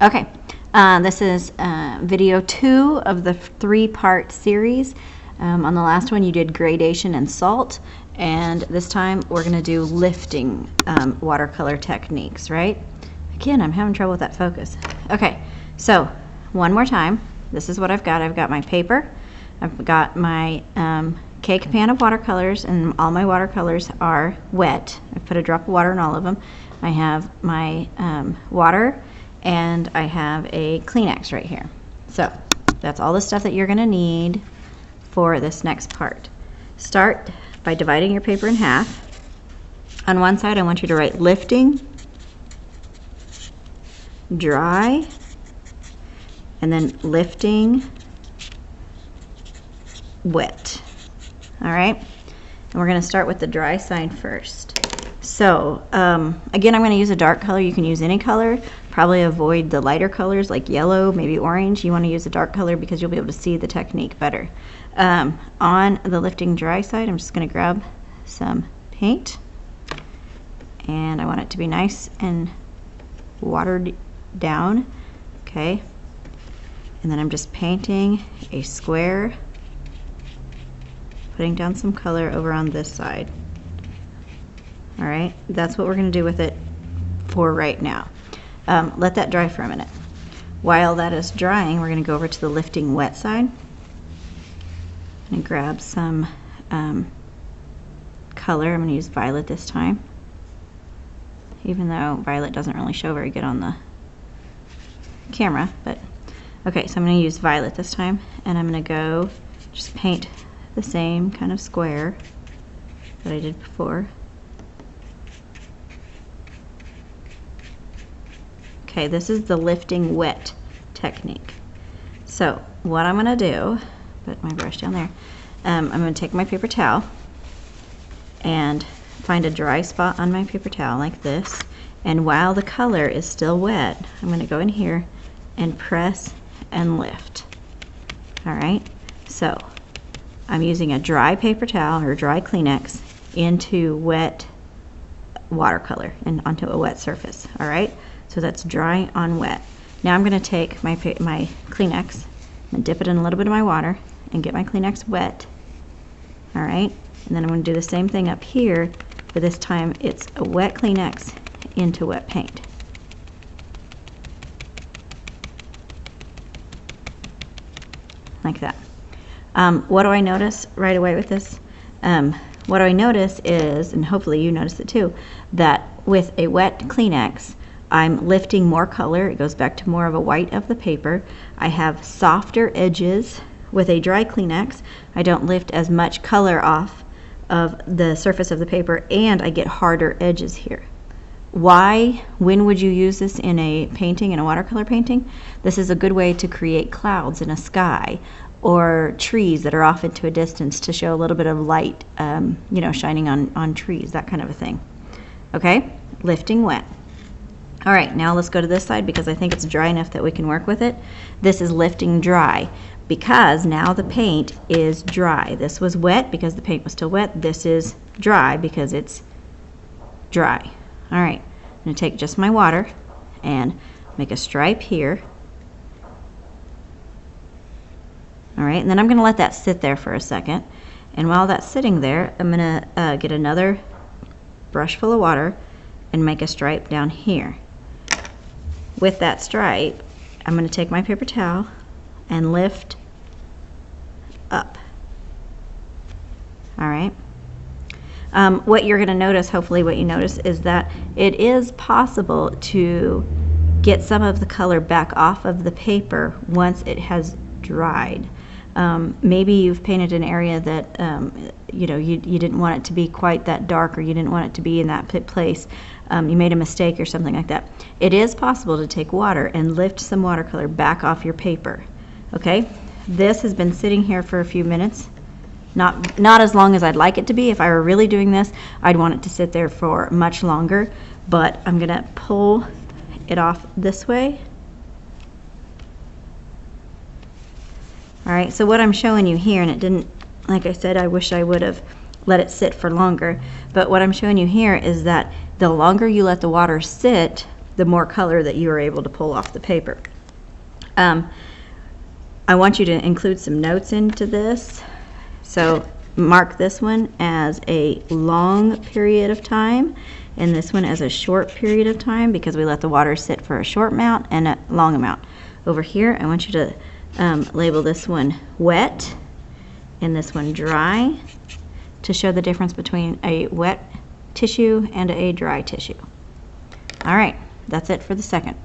Okay, this is video 2 of the 3-part series. On the last one you did gradation and salt, and this time we're going to do lifting watercolor techniques, right? Again, I'm having trouble with that focus. Okay, so one more time. This is what I've got. I've got my paper. I've got my cake pan of watercolors, and all my watercolors are wet. I put a drop of water in all of them. I have my water, and I have a Kleenex right here. So that's all the stuff that you're going to need for this next part. Start by dividing your paper in half. On one side I want you to write lifting, dry, and then lifting, wet. All right, and we're going to start with the dry side first. So again, I'm going to use a dark color. You can use any color. Probably avoid the lighter colors like yellow, maybe orange. You want to use a dark color because you'll be able to see the technique better. On the lifting dry side, I'm just going to grab some paint, and I want it to be nice and watered down. Okay, and then I'm just painting a square, putting down some color over on this side. All right, that's what we're going to do with it for right now. Let that dry for a minute. While that is drying, we're going to go over to the lifting wet side and grab some color. I'm going to use violet this time, even though violet doesn't really show very good on the camera. But okay, so I'm going to use violet this time, and I'm going to go just paint the same kind of square that I did before. Okay, this is the lifting wet technique. So what I'm going to do, put my brush down there, I'm going to take my paper towel and find a dry spot on my paper towel like this, and while the color is still wet, I'm going to go in here and press and lift. All right, so I'm using a dry paper towel or dry Kleenex into wet watercolor and onto a wet surface. All right, so that's dry on wet. Now I'm going to take my Kleenex and dip it in a little bit of my water and get my Kleenex wet. All right, and then I'm going to do the same thing up here, but this time it's a wet Kleenex into wet paint. Like that. What do I notice right away with this? What I notice is, and hopefully you notice it too, that with a wet Kleenex, I'm lifting more color. It goes back to more of a white of the paper. I have softer edges. With a dry Kleenex, I don't lift as much color off of the surface of the paper, and I get harder edges here. Why? When would you use this in a painting, in a watercolor painting? This is a good way to create clouds in a sky, or trees that are off into a distance to show a little bit of light, you know, shining on trees, that kind of a thing. Okay, lifting wet. All right, now let's go to this side because I think it's dry enough that we can work with it. This is lifting dry because now the paint is dry. This was wet because the paint was still wet. This is dry because it's dry. All right, I'm going to take just my water and make a stripe here. All right, and then I'm going to let that sit there for a second. And while that's sitting there, I'm going to get another brush full of water and make a stripe down here. With that stripe, I'm going to take my paper towel and lift up. All right. What you're going to notice, hopefully what you notice, is that it is possible to get some of the color back off of the paper once it has dried. Maybe you've painted an area that you know, you didn't want it to be quite that dark, or you didn't want it to be in that place. You made a mistake or something like that. It is possible to take water and lift some watercolor back off your paper. Okay, this has been sitting here for a few minutes. Not as long as I'd like it to be. If I were really doing this, I'd want it to sit there for much longer, but I'm gonna pull it off this way. All right, so what I'm showing you here, and it didn't, like I said, I wish I would have let it sit for longer, but what I'm showing you here is that the longer you let the water sit, the more color that you are able to pull off the paper. I want you to include some notes into this. So mark this one as a long period of time and this one as a short period of time, because we let the water sit for a short amount and a long amount. Over here, I want you to label this one wet and this one dry to show the difference between a wet tissue and a dry tissue. All right, that's it for the second.